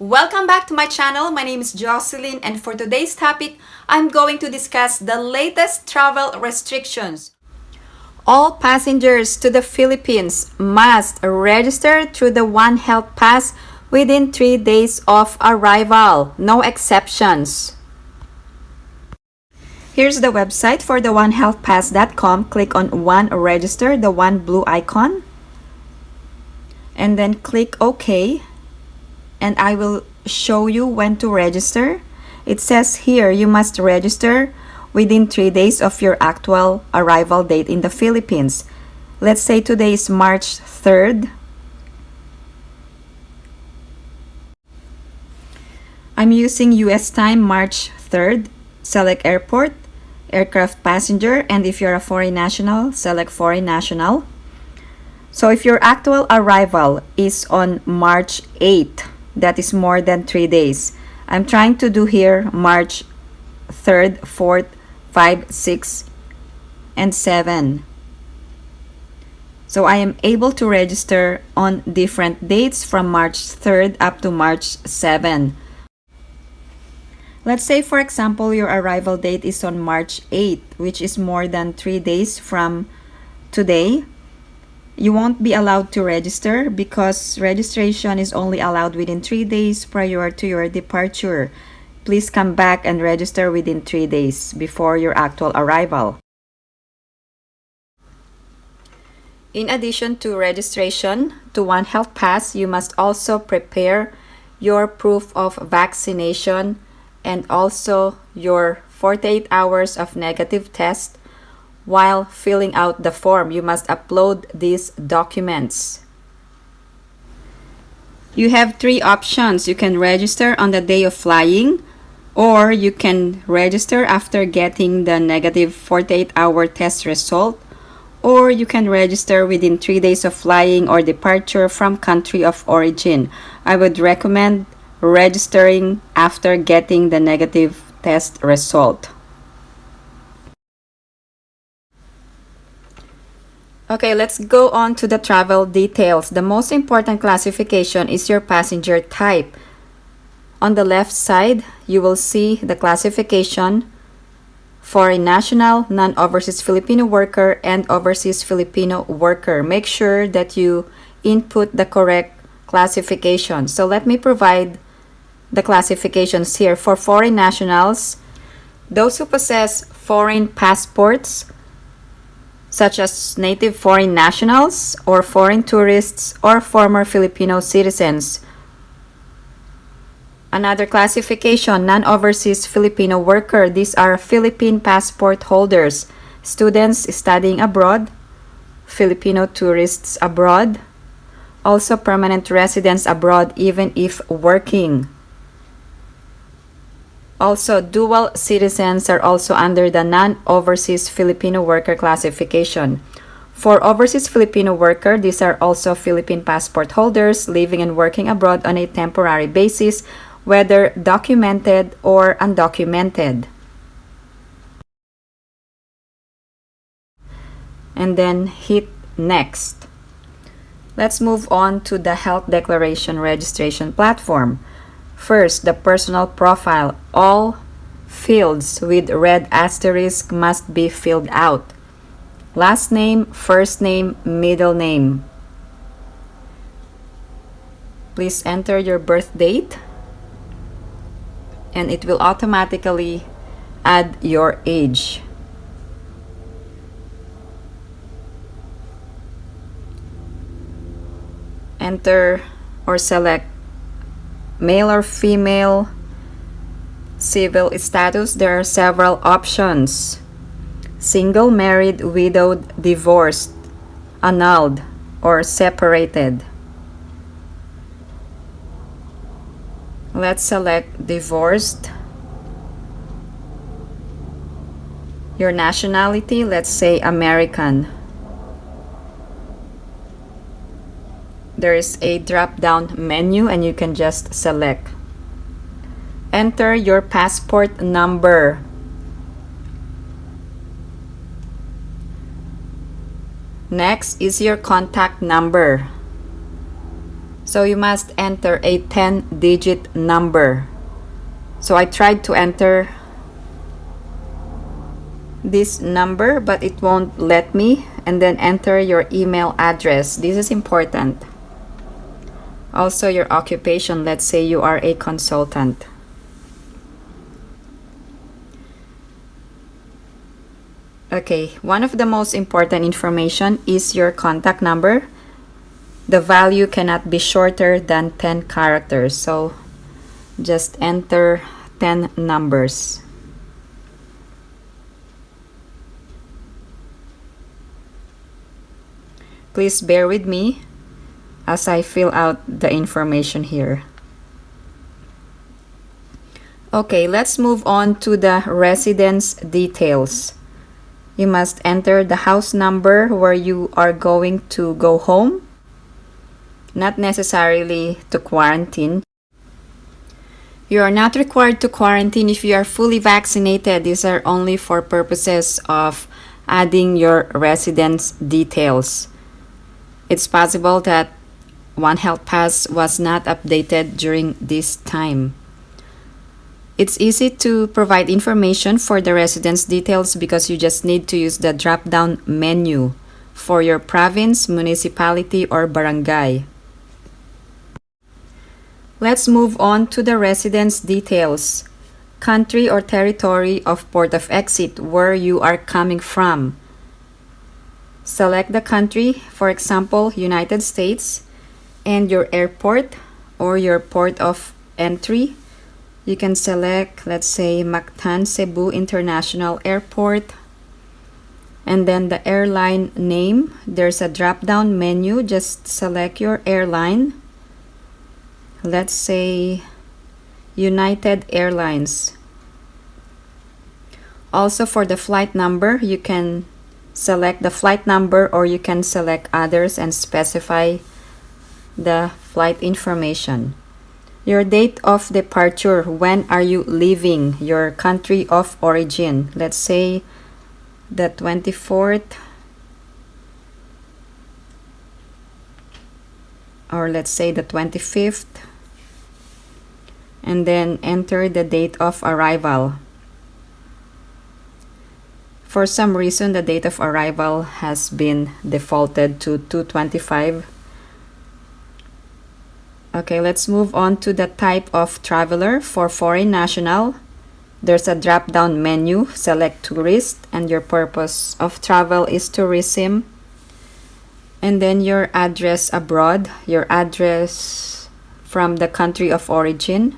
Welcome back to my channel. My name is Jocelyn, and for today's topic, I'm going to discuss the latest travel restrictions. All passengers to the Philippines must register through the One Health Pass within 3 days of arrival. No exceptions. Here's the website for the onehealthpass.com. Click on One Register, the one blue icon, and then click OK. And I will show you when to register. It says here you must register within 3 days of your actual arrival date in the Philippines. Let's say today is March 3rd. I'm using US time, March 3rd. Select airport, aircraft passenger, and if you're a foreign national, select foreign national. So if your actual arrival is on March 8th, that is more than 3 days. I'm trying to do here March 3rd, 4th, 5, 6, and 7. So I am able to register on different dates from March 3rd up to March 7. Let's say, for example, your arrival date is on March 8th, which is more than 3 days from today. You won't be allowed to register because registration is only allowed within 3 days prior to your departure. Please come back and register within 3 days before your actual arrival. In addition to registration to One Health Pass, you must also prepare your proof of vaccination and also your 48 hours of negative test. While filling out the form, you must upload these documents. You have 3 options. You can register on the day of flying, or you can register after getting the negative 48-hour test result, or you can register within 3 days of flying or departure from country of origin. I would recommend registering after getting the negative test result. Okay, let's go on to the travel details. The most important classification is your passenger type. On the left side, you will see the classification: foreign national, non-overseas Filipino worker, and overseas Filipino worker. Make sure that you input the correct classification. So let me provide the classifications here. For foreign nationals, those who possess foreign passports, such as native foreign nationals or foreign tourists or former Filipino citizens. Another classification, non-overseas Filipino worker. These are Philippine passport holders, students studying abroad, Filipino tourists abroad, also permanent residents abroad even if working. Also, dual citizens are also under the non-overseas Filipino worker classification. For overseas Filipino worker, these are also Philippine passport holders living and working abroad on a temporary basis, whether documented or undocumented. And then hit next. Let's move on to the health declaration registration platform. First, the personal profile. All fields with red asterisk must be filled out. Last name, first name, middle name. Please enter your birth date, and it will automatically add your age. Enter or select male or female. Civil status, there are several options: single, married, widowed, divorced, annulled, or separated. Let's select divorced. Your nationality, let's say American. There is a drop-down menu and you can just select. Enter your passport number. Next is your contact number. So So you must enter a 10-digit number. So I tried to enter this number, but it won't let me. And then enter your email address. This is important. Also your occupation. Let's say you are a consultant. Okay, one of the most important information is your contact number. The value cannot be shorter than 10 characters. So just enter 10 numbers. Please bear with me as I fill out the information here. Okay, let's move on to the residence details. You must enter the house number where you are going to go home, not necessarily to quarantine. You are not required to quarantine if you are fully vaccinated. These are only for purposes of adding your residence details. It's possible that One Health Pass was not updated during this time. It's easy to provide information for the residence details because you just need to use the drop-down menu for your province, municipality, or barangay. Let's move on to the residence details. Country or territory of port of exit, where you are coming from. Select the country, for example, United States, and your airport or your port of entry. You can select, let's say, Mactan Cebu International Airport. And then the airline name. There's a drop-down menu. Just select your airline. Let's say United Airlines. Also for the flight number, you can select the flight number or you can select others and specify the flight information. Your date of departure, when are you leaving your country of origin? Let's say the 24th, or let's say the 25th, and then enter the date of arrival. For some reason, the date of arrival has been defaulted to 2/25. Okay, let's move on to the type of traveler. For foreign national, there's a drop-down menu. Select tourist, and your purpose of travel is tourism. And then your address abroad, your address from the country of origin.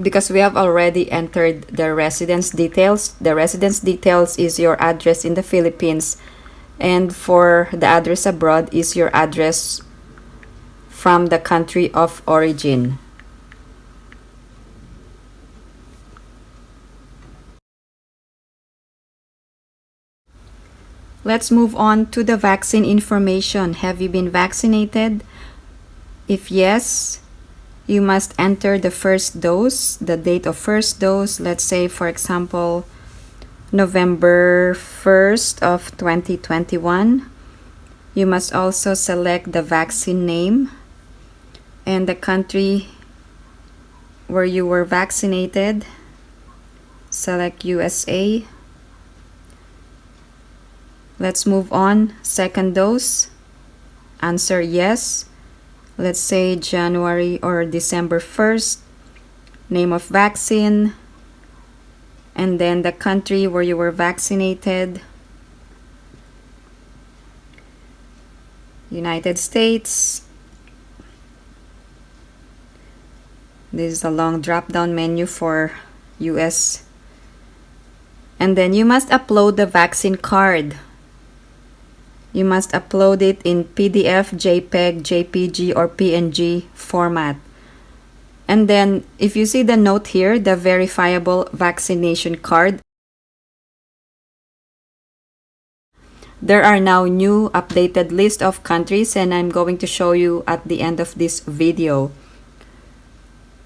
Because we have already entered the residence details. The residence details is your address in the Philippines. And for the address abroad is your address from the country of origin. Let's move on to the vaccine information. Have you been vaccinated? If yes, you must enter the first dose, the date of first dose. Let's say, for example, November 1st of 2021. You must also select the vaccine name and the country where you were vaccinated. Select USA. Let's move on. Second dose. Answer yes. Let's say January or December 1st. Name of vaccine. And then the country where you were vaccinated. United States. This is a long drop-down menu for US. And then you must upload the vaccine card. You must upload it in PDF, JPEG, JPG, or PNG format. And then if you see the note here, the verifiable vaccination card, there are now new updated list of countries, and I'm going to show you at the end of this video.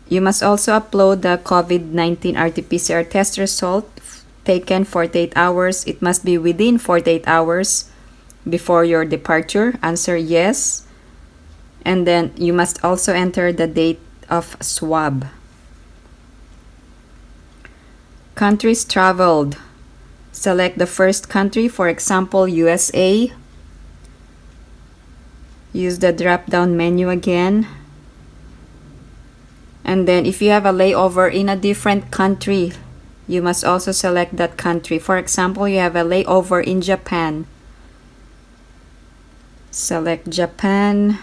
You must also upload the COVID-19 RT-PCR test result taken 48 hours. It must be within 48 hours before your departure. Answer yes. And then you must also enter the date of swab. Countries traveled. Select the first country, for example, USA. Use the drop-down menu again. And then if you have a layover in a different country, you must also select that country. For example, you have a layover in Japan. Select Japan.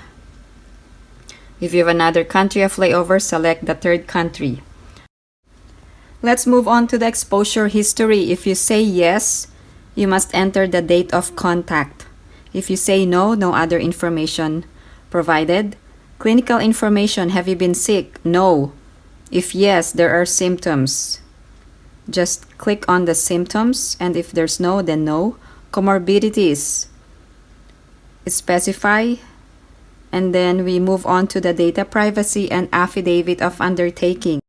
If you have another country of layover, select the third country. Let's move on to the exposure history. If you say yes, you must enter the date of contact. If you say no, no other information provided. Clinical information, have you been sick? No. If yes, there are symptoms. Just click on the symptoms, and if there's no, then no. Comorbidities, specify, and then we move on to the data privacy and affidavit of undertaking.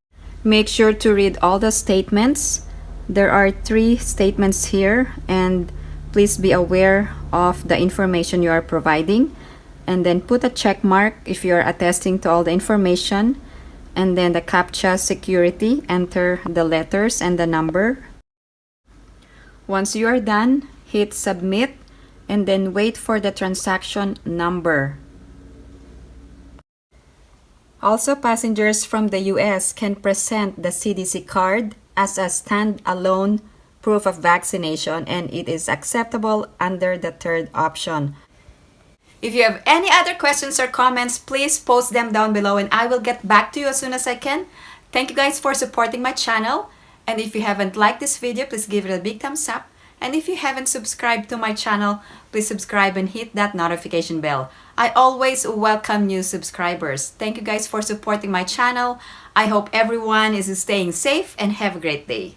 Make sure to read all the statements. There are 3 statements here, and please be aware of the information you are providing. And then put a check mark if you are attesting to all the information. And then the CAPTCHA security, enter the letters and the number. Once you are done, hit submit, and then wait for the transaction number. Also, passengers from the US can present the CDC card as a stand-alone proof of vaccination, and it is acceptable under the third option. If you have any other questions or comments, please post them down below and I will get back to you as soon as I can. Thank you guys for supporting my channel. And if you haven't liked this video, please give it a big thumbs up. And if you haven't subscribed to my channel, please subscribe and hit that notification bell. I always welcome new subscribers. Thank you guys for supporting my channel. I hope everyone is staying safe and have a great day.